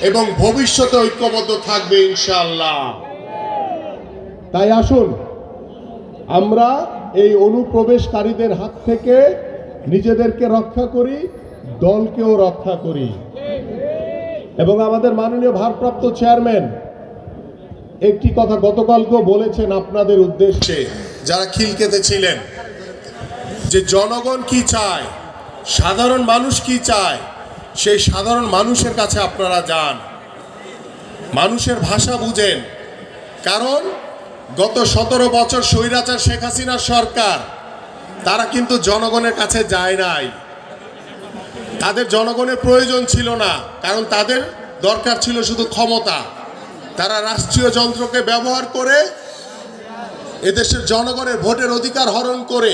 এবং ভবিষ্যতে ঐক্যবদ্ধ থাকবে ইনশাআল্লাহ। তাই আসুন আমরা এই অনুপ্রবেশকারীদের হাত থেকে নিজেদেরকে রক্ষা করি, দলকেও রক্ষা করি। এবং আমাদের মাননীয় ভারপ্রাপ্ত চেয়ারম্যান একটি কথা গতকালকেও বলেছেন আপনাদের উদ্দেশ্যে, যারা খিলকেতে ছিলেন, যে জনগণ কি চায়, সাধারণ মানুষ কি চায়, সেই সাধারণ মানুষের কাছে আপনারা যান, মানুষের ভাষা বুঝেন। কারণ গত 17 বছর স্বৈরাচার শেখ হাসিনার সরকার, তারা কিন্তু জনগণের কাছে যায় নাই। তাদের জনগণের প্রয়োজন ছিল না, কারণ তাদের দরকার ছিল শুধু ক্ষমতা। তারা রাষ্ট্রীয় যন্ত্রকে ব্যবহার করে এদেশের জনগণের ভোটের অধিকার হরণ করে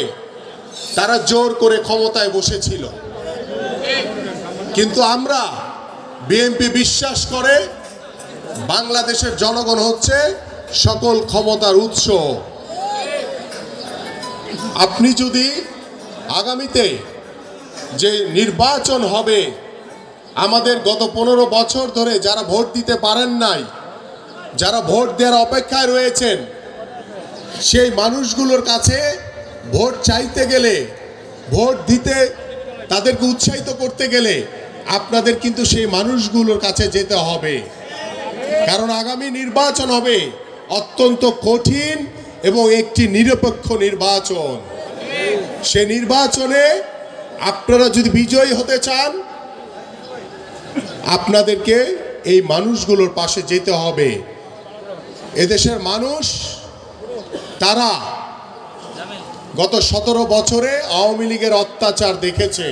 তারা জোর করে ক্ষমতায় বসেছিল। কিন্তু আমরা বিএনপি বিশ্বাস করে বাংলাদেশের জনগণ হচ্ছে সকল ক্ষমতার উৎস। আপনি যদি আগামীতে যে নির্বাচন হবে, আমাদের গত 15 বছর ধরে যারা ভোট দিতে পারেন নাই, যারা ভোট দেওয়ার অপেক্ষায় রয়েছেন, সেই মানুষগুলোর কাছে ভোট চাইতে গেলে, ভোট দিতে তাদেরকে উৎসাহিত করতে গেলে আপনাদের কিন্তু সেই মানুষগুলোর কাছে যেতে হবে। কারণ আগামী নির্বাচন হবে অত্যন্ত কঠিন এবং একটি নিরপেক্ষ নির্বাচন। সে নির্বাচনে আপনারা যদি বিজয়ী হতে চান, আপনাদেরকে এই মানুষগুলোর পাশে যেতে হবে। এদেশের মানুষ তারা গত 17 বছরে আওয়ামী লীগের অত্যাচার দেখেছে।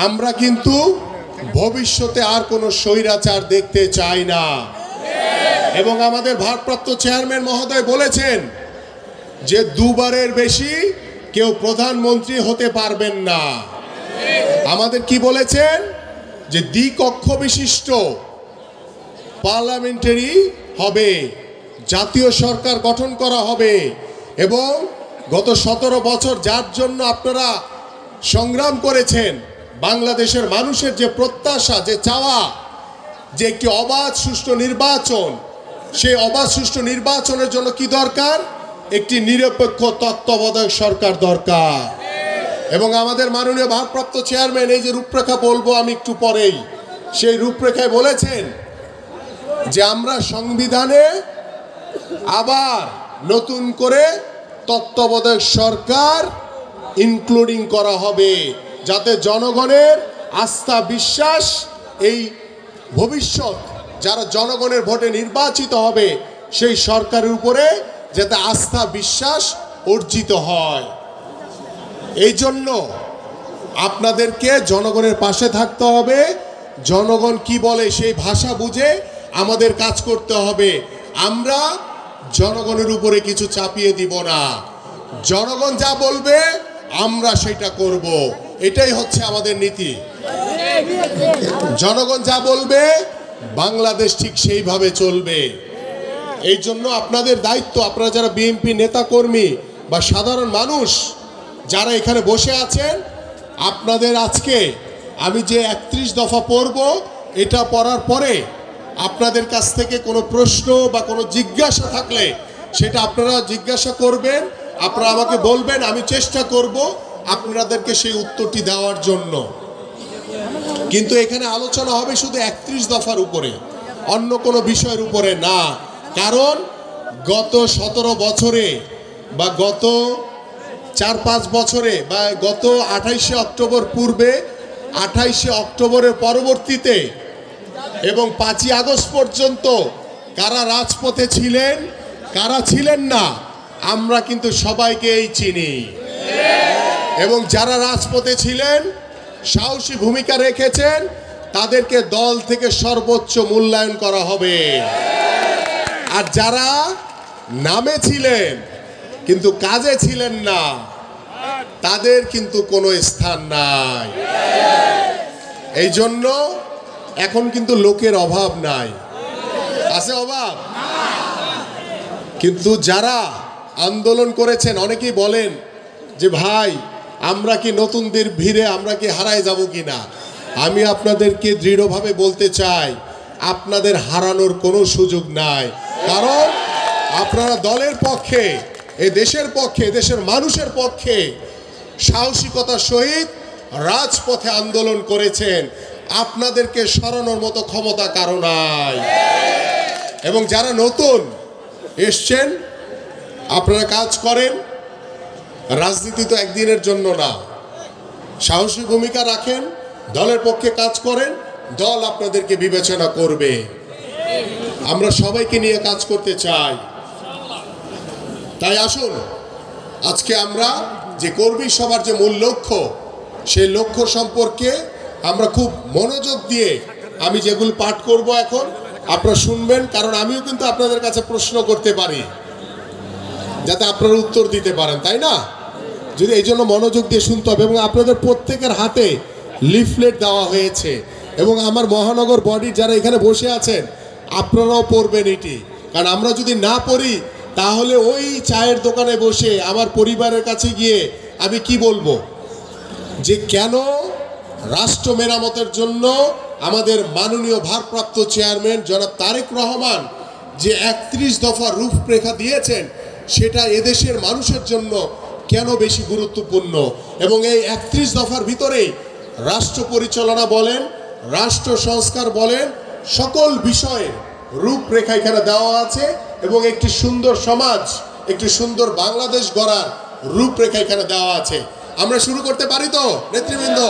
আমরা কিন্তু ভবিষ্যতে আর কোনো স্বৈরাচার দেখতে চাই না। এবং আমাদের ভারপ্রাপ্ত চেয়ারম্যান মহোদয় বলেছেন যে 2 বারের বেশি কেউ প্রধানমন্ত্রী হতে পারবেন না। আমাদের কি বলেছেন যে দ্বিকক্ষ বিশিষ্ট পার্লামেন্টারি হবে, জাতীয় সরকার গঠন করা হবে। এবং গত 17 বছর যার জন্য আপনারা সংগ্রাম করেছেন, বাংলাদেশের মানুষের যে প্রত্যাশা, যে চাওয়া, যে একটি অবাধ সুষ্ঠু নির্বাচন, সেই অবাধ সুষ্ঠু নির্বাচনের জন্য কি দরকার? একটি নিরপেক্ষ তত্ত্বাবধায়ক সরকার দরকার। এবং আমাদের মাননীয় ভারপ্রাপ্ত চেয়ারম্যান এই যে রূপরেখা বলবো আমি একটু পরেই, সেই রূপরেখায় বলেছেন যে আমরা সংবিধানে আবার নতুন করে তত্ত্বাবধায়ক সরকার ইনক্লুডিং করা হবে, যাতে জনগণের আস্থা বিশ্বাস, এই ভবিষ্যৎ যারা জনগণের ভোটে নির্বাচিত হবে সেই সরকারের উপরে যাতে আস্থা বিশ্বাস অর্জিত হয়। এই জন্য আপনাদেরকে জনগণের পাশে থাকতে হবে। জনগণ কি বলে সেই ভাষা বুঝে আমাদের কাজ করতে হবে। আমরা জনগণের উপরে কিছু চাপিয়ে দিব না। জনগণ যা বলবে আমরা সেটা করব, এটাই হচ্ছে আমাদের নীতি। জনগণ যা বলবে বাংলাদেশ ঠিক সেইভাবে চলবে। এই জন্য আপনাদের দায়িত্ব, আপনারা যারা বিএনপি নেতা কর্মী বা সাধারণ মানুষ যারা এখানে বসে আছেন, আপনাদের আজকে আমি যে 31 দফা পড়ব, এটা পড়ার পরে আপনাদের কাছ থেকে কোনো প্রশ্ন বা কোনো জিজ্ঞাসা থাকলে সেটা আপনারা জিজ্ঞাসা করবেন, আপনারা আমাকে বলবেন, আমি চেষ্টা করব আপনাদেরকে সেই উত্তরটি দেওয়ার জন্য। কিন্তু এখানে আলোচনা হবে শুধু 31 দফার উপরে, অন্য কোনো বিষয়ের উপরে না। কারণ গত 17 বছরে বা গত 4-5 বছরে বা গত 28শে অক্টোবর পূর্বে, 28শে অক্টোবরের পরবর্তীতে এবং 5ই আগস্ট পর্যন্ত কারা রাজপথে ছিলেন, কারা ছিলেন না, আমরা কিন্তু সবাইকেই চিনি। এবং যারা রাজপথে ছিলেন, সাহসী ভূমিকা রেখেছেন, তাদেরকে দল থেকে সর্বোচ্চ মূল্যায়ন করা হবে। আর যারা নামে ছিলেন কিন্তু কাজে ছিলেন না, তাদের কিন্তু কোনো স্থান নাই। এই জন্য এখন কিন্তু লোকের অভাব নাই, আছে অভাব? কিন্তু যারা আন্দোলন করেছেন, অনেকেই বলেন যে ভাই আমরা কি নতুনদের ভিড়ে আমরা কি হারায় যাব কিনা। আমি আপনাদেরকে দৃঢ়ভাবে বলতে চাই, আপনাদের হারানোর কোনো সুযোগ নাই। কারণ আপনারা দলের পক্ষে, এই দেশের পক্ষে, দেশের মানুষের পক্ষে সাহসিকতার সহিত রাজপথে আন্দোলন করেছেন। আপনাদেরকে সরানোর মতো ক্ষমতা কারো নাই। এবং যারা নতুন এসছেন, আপনারা কাজ করেন। রাজনীতি তো একদিনের জন্য না। সাহসী ভূমিকা রাখেন, দলের পক্ষে কাজ করেন, দল আপনাদেরকে বিবেচনা করবে। আমরা সবাইকে নিয়ে কাজ করতে চাই। তাই আসুন, আজকে আমরা যে কর্মী সভার যে মূল লক্ষ্য, সেই লক্ষ্য সম্পর্কে আমরা খুব মনোযোগ দিয়ে আমি যেগুলো পাঠ করব এখন আপনারা শুনবেন। কারণ আমিও কিন্তু আপনাদের কাছে প্রশ্ন করতে পারি, যাতে আপনারা উত্তর দিতে পারেন, তাই না? যদি এই জন্য মনোযোগ দিয়ে শুনতে হবে। এবং আপনাদের প্রত্যেকের হাতে লিফলেট দেওয়া হয়েছে, এবং আমার মহানগর বডির যারা এখানে বসে আছেন আপনারাও পড়বেন এটি। কারণ আমরা যদি না পড়ি তাহলে ওই চায়ের দোকানে বসে আমার পরিবারের কাছে গিয়ে আমি কি বলবো যে কেন রাষ্ট্র মেরামতের জন্য আমাদের মাননীয় ভারপ্রাপ্ত চেয়ারম্যান জনাব তারেক রহমান যে 31 দফা রূপরেখা দিয়েছেন, সেটা এদেশের মানুষের জন্য কেন বেশি গুরুত্বপূর্ণ। এবং এই 31 দফার ভিতরেই রাষ্ট্র পরিচালনা বলেন, রাষ্ট্র সংস্কার বলেন, সকল বিষয়ে রূপরেখা এখানে দেওয়া আছে। এবং একটি সুন্দর সমাজ, একটি সুন্দর বাংলাদেশ গড়ার রূপরেখা এখানে দেওয়া আছে। আমরা শুরু করতে পারি তো নেতৃবৃন্দ?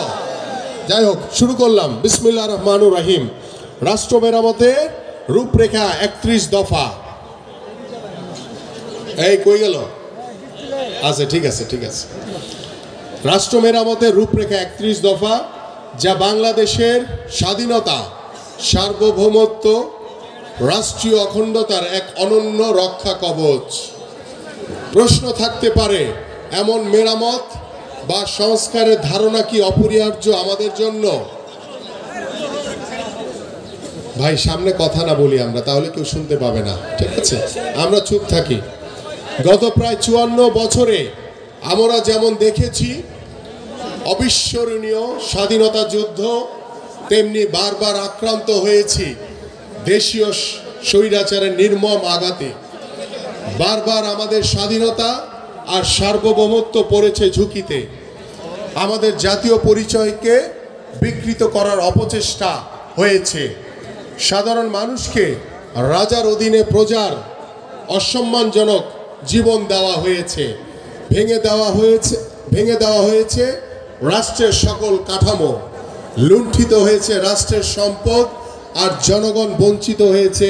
যাই হোক, শুরু করলাম। বিসমিল্লাহির রহমানির রহিম। রাষ্ট্র মেরামতের রূপরেখা 31 দফা। এই কই গেল? আচ্ছা, ঠিক আছে, ঠিক আছে। রাষ্ট্র মেরামতের রূপরেখা 31 দফা, যা বাংলাদেশের স্বাধীনতা, সার্বভৌমত্ব, রাষ্ট্রীয় অখণ্ডতার এক অনন্য রক্ষা কবচ। প্রশ্ন থাকতে পারে, এমন মেরামত বা সংস্কারের ধারণা কি অপরিহার্য আমাদের জন্য? ভাই, সামনে কথা না বলি আমরা, তাহলে কেউ শুনতে পাবে না, ঠিক আছে? আমরা চুপ থাকি। গত প্রায় 54 বছরে আমরা যেমন দেখেছি অবিস্মরণীয় স্বাধীনতা যুদ্ধ, তেমনি বারবার আক্রান্ত হয়েছি দেশীয় স্বৈরাচারের নির্মম আঘাতে। বারবার আমাদের স্বাধীনতা আর সার্বভৌমত্ব পড়েছে ঝুঁকিতে। আমাদের জাতীয় পরিচয়কে বিকৃত করার অপচেষ্টা হয়েছে। সাধারণ মানুষকে রাজার অধীনে প্রজার অসম্মানজনক জীবন দেওয়া হয়েছে। ভেঙে দেওয়া হয়েছে রাষ্ট্রের সকল কাঠামো। লুণ্ঠিত হয়েছে রাষ্ট্রের সম্পদ, আর জনগণ বঞ্চিত হয়েছে